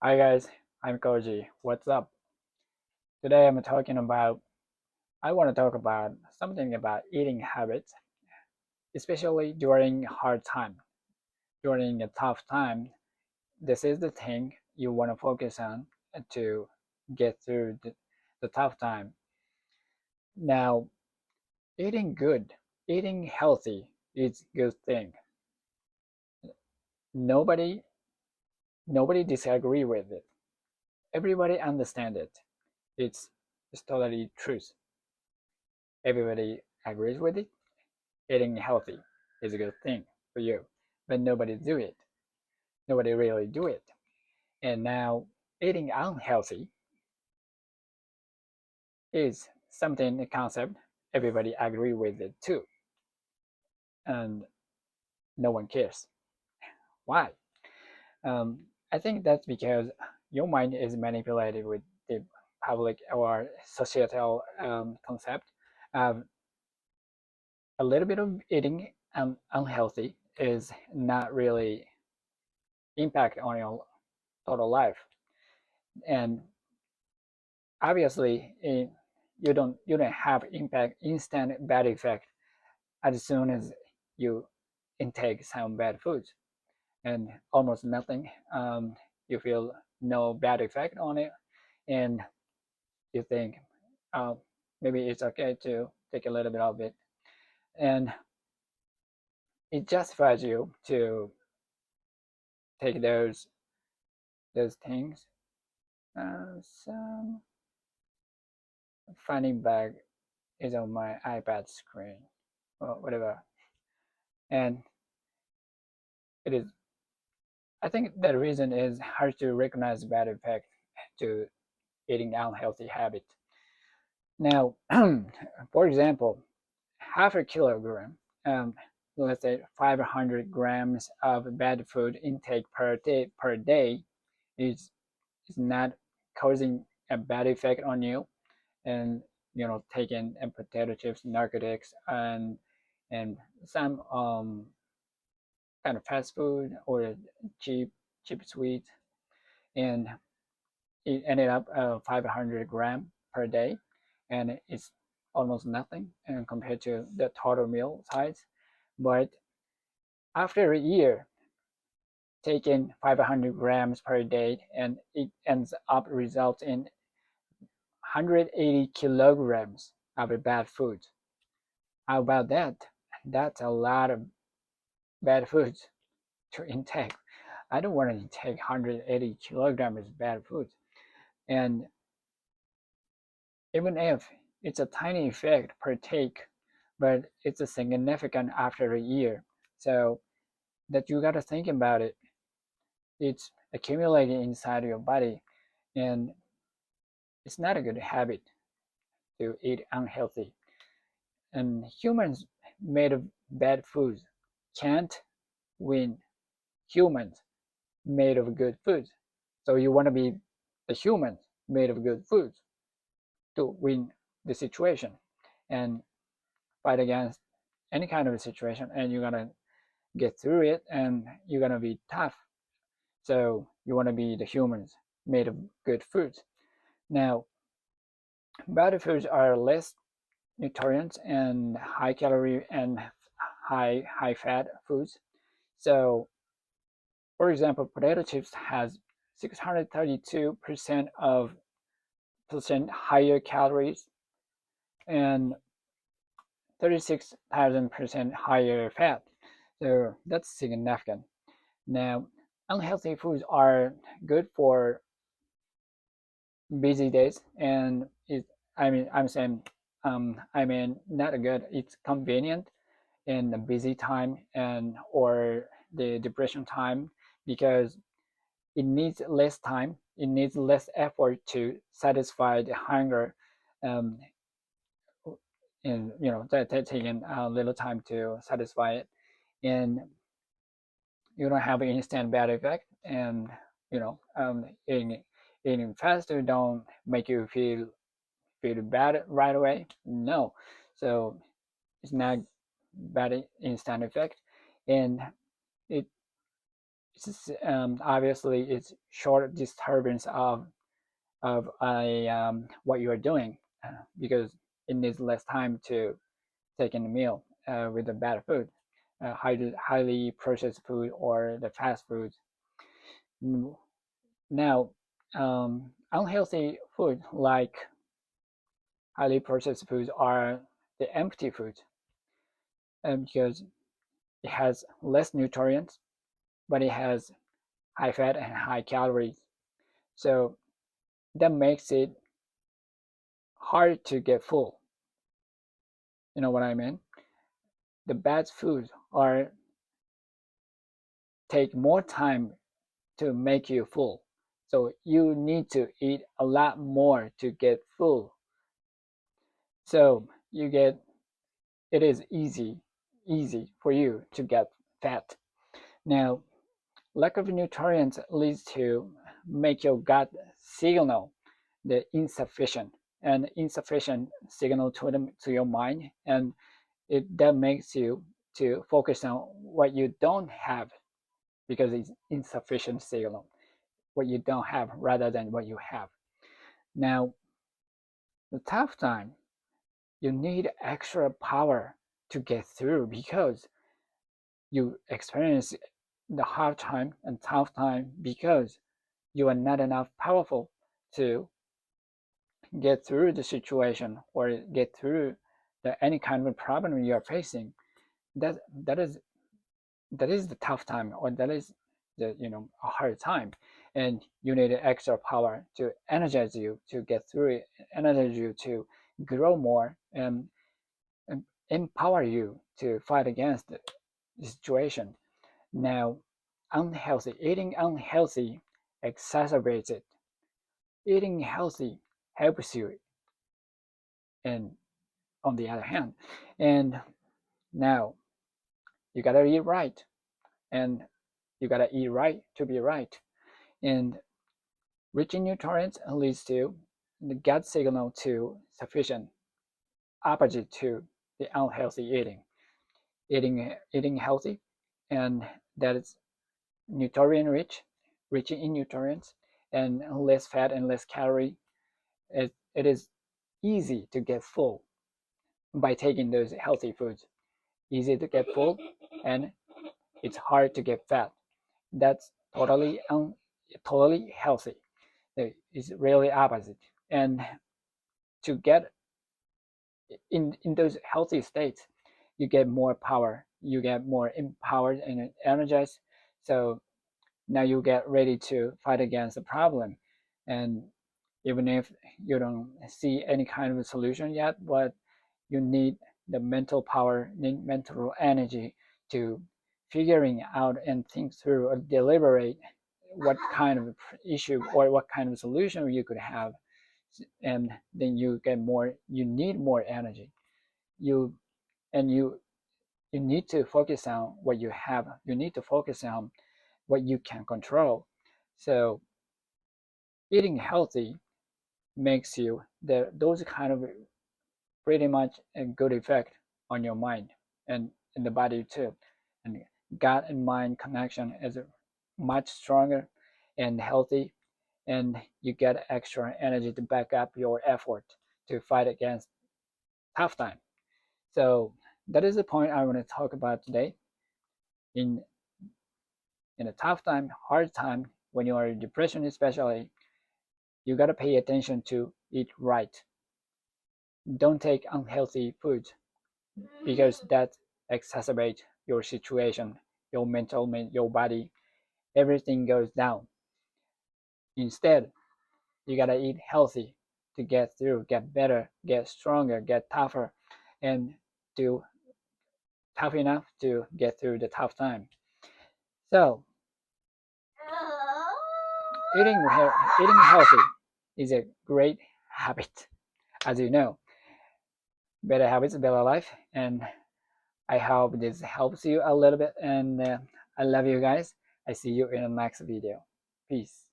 Hi guys, I'm Koji. What's up? Today I want to talk about something about eating habits, especially during hard time. During a tough time, this is the thing you want to focus on to get through the tough time. Now, eating good, eating healthy is a good thing. Nobody nobody disagree with it. Everybody understand it. It's totally truth. Everybody agrees with it. Eating healthy is a good thing for you, but nobody do it. Nobody really do it. And now eating unhealthy is something, a concept, everybody agree with it too. And no one cares. Why? I think that's because your mind is manipulated with the public or societal concept. Um, a little bit of eating unhealthy is not really impact on your total life. And obviously you don't have impact instant bad effect as soon as you intake some bad foods, and almost nothing. You feel no bad effect on it, and you think, oh, maybe it's okay to take a little bit of it, and it justifies you to take those things. Some funny bag is on my iPad screen or whatever, and it is. I think the reason is hard to recognize bad effect to eating unhealthy habit. Now, for example, half a kilogram, let's say 500 grams of bad food intake per day is is not causing a bad effect on you, and taking potato chips, narcotics, and some kind of fast food or cheap cheap sweets, and it ended up 500 gram per day, and it's almost nothing and compared to the total meal size. But after a year, taking 500 grams per day, and it ends up results in 180 kilograms of bad food. How about that? That's a lot of bad foods to intake. I don't want to intake 180 kilograms of bad food. And even if it's a tiny effect per take, but it's a significant after a year. So that you got to think about it. It's accumulating inside your body, and it's not a good habit to eat unhealthy. And humans made of bad foods can't win humans made of good foods. So you want to be the humans made of good foods to win the situation and fight against any kind of a situation, and you're gonna get through it, and you're gonna be tough. So you want to be the humans made of good foods. Now, bad foods are less nutrients and high calorie and high fat foods. So, for example, potato chips has 632% of percent higher calories and 36,000% higher fat. So that's significant. Now, unhealthy foods are good for busy days, and I'm saying, not good. It's convenient in the busy time and or the depression time, because it needs less time, it needs less effort to satisfy the hunger, um, and taking a little time to satisfy it, and you don't have an instant bad effect, and eating faster don't make you feel bad right away. No, so it's not bad instant effect, and it Obviously it's short disturbance of what you are doing, because it needs less time to take in a meal with the bad food, highly processed food or the fast food. Now, unhealthy food like highly processed foods are the empty food, because it has less nutrients, but it has high fat and high calories. So that makes it hard to get full. You know what I mean? The bad foods are take more time to make you full. So you need to eat a lot more to get full. So you get it is easy for you to get fat. Now, lack of nutrients leads to make your gut signal the insufficient signal to your mind, and that makes you to focus on what you don't have, because it's insufficient signal, what you don't have rather than what you have. Now, the tough time, you need extra power to get through, because you experience the hard time and tough time because you are not enough powerful to get through the situation or get through any kind of problem you are facing. That that is that is the tough time, or that is the a hard time, and you need extra power to energize you to get through it, energize you to grow more, and empower you to fight against the situation. Now, eating unhealthy exacerbates it. Eating healthy helps you, and on the other hand, and now you gotta eat right, and you gotta eat right to be right. And rich in nutrients leads to the gut signal to sufficient, opposite to the unhealthy eating. Eating healthy, and that is nutrient rich in nutrients, and less fat and less calorie. It is easy to get full by taking those healthy foods. Easy to get full, and it's hard to get fat. That's totally healthy. It's really opposite. And to get in those healthy states, you get more power. You get more empowered and energized. So now you get ready to fight against the problem. And even if you don't see any kind of solution yet, but you need the mental power, need mental energy to figuring out and think through or deliberate what kind of issue or what kind of solution you could have. And then you need more energy. You and you need to focus on what you have. You need to focus on what you can control. So eating healthy makes you those kind of pretty much a good effect on your mind and in the body too. And gut and mind connection is much stronger and healthy, and you get extra energy to back up your effort to fight against tough time. So that is the point I want to talk about today. In a tough time, hard time, when you are in depression especially, you got to pay attention to eat right. Don't take unhealthy food, because that exacerbates your situation, your mental, your body, everything goes down. Instead, you gotta eat healthy to get through, get better, get stronger, get tougher, and do tough enough to get through the tough time. So, eating healthy is a great habit, as you know. Better habits, better life, and I hope this helps you a little bit. And I love you guys. I see you in the next video. Peace.